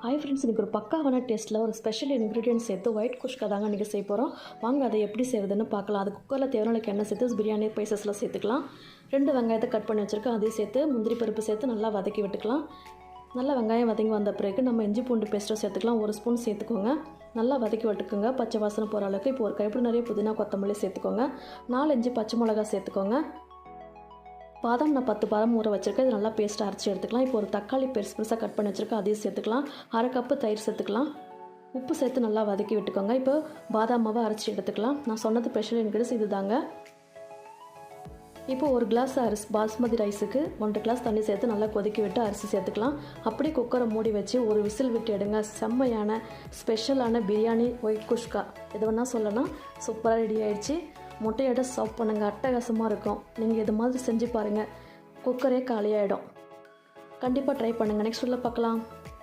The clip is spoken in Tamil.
ஹாய் ஃப்ரெண்ட்ஸ், இன்றைக்கி ஒரு பக்காவான டேஸ்ட்டில் ஒரு ஸ்பெஷல் இன்க்ரீடியன்ட் சேர்த்து ஒயிட் குஷ்கா தாங்க இன்றைக்கி செய்ய போகிறோம். வாங்க அதை எப்படி செய்வதுன்னு பார்க்கலாம். அது குக்கரில் தேவையான எண்ணெய் சேர்த்து பிரியாணி ஸ்பைசஸில் சேர்த்துக்கலாம். 2 வெங்காயத்தை கட் பண்ணி வச்சுருக்கேன், அதையும் சேர்த்து முந்திரி பருப்பு சேர்த்து நல்லா வதக்கி விட்டுக்கலாம். நல்லா வெங்காயம் வதங்கி வந்த பிறகு நம்ம இஞ்சி பூண்டு பேஸ்ட்டை சேர்த்துக்கலாம். 1 ஸ்பூன் சேர்த்துக்கோங்க. நல்லா வதக்கி விட்டுக்குங்க. பச்சை வாசனை போகிற அளவுக்கு. இப்போ ஒரு கைப்பிடி நிறைய புதினா கொத்தமல்லி சேர்த்துக்கோங்க. 4-5 பச்சை மிளகா சேர்த்துக்கோங்க. பாதாம் நான் 10 பாதாம் ஊற வச்சுருக்கேன். இது நல்லா பேஸ்ட்டாக அரைச்சி எடுத்துக்கலாம். இப்போ ஒரு தக்காளி பெருசாக கட் பண்ணி வச்சுருக்கேன், அதையும் சேர்த்துக்கலாம். 1/2 கப்பு தயிர் சேர்த்துக்கலாம். உப்பு சேர்த்து நல்லா வதக்கி விட்டுக்கோங்க. இப்போ பாதாம் மாவை அரைச்சி எடுத்துக்கலாம். நான் சொன்னது ஸ்பெஷல் இன்க்ரீடியன்ஸ் இது தாங்க. இப்போ 1 கிளாஸ் பாஸ்மதி ரைஸுக்கு 1 கிளாஸ் தண்ணி சேர்த்து நல்லா கொதிக்க விட்டு அரிசி சேர்த்துக்கலாம். அப்படியே குக்கரை மூடி வச்சு ஒரு விசில் விட்டு எடுங்க. செம்மையான ஸ்பெஷலான பிரியாணி ஒயிட் குஷ்கா எது வேணால் சொல்லலாம். சூப்பராக ரெடி ஆகிடுச்சு. முட்டையோட சர்வ் பண்ணுங்கள், அட்டகாசமாக இருக்கும். நீங்கள் இது மாதிரி செஞ்சு பாருங்கள், குக்கரே காலியாகிடும். கண்டிப்பாக ட்ரை பண்ணுங்கள். நெக்ஸ்ட் வீடியோவில் பார்க்கலாம்.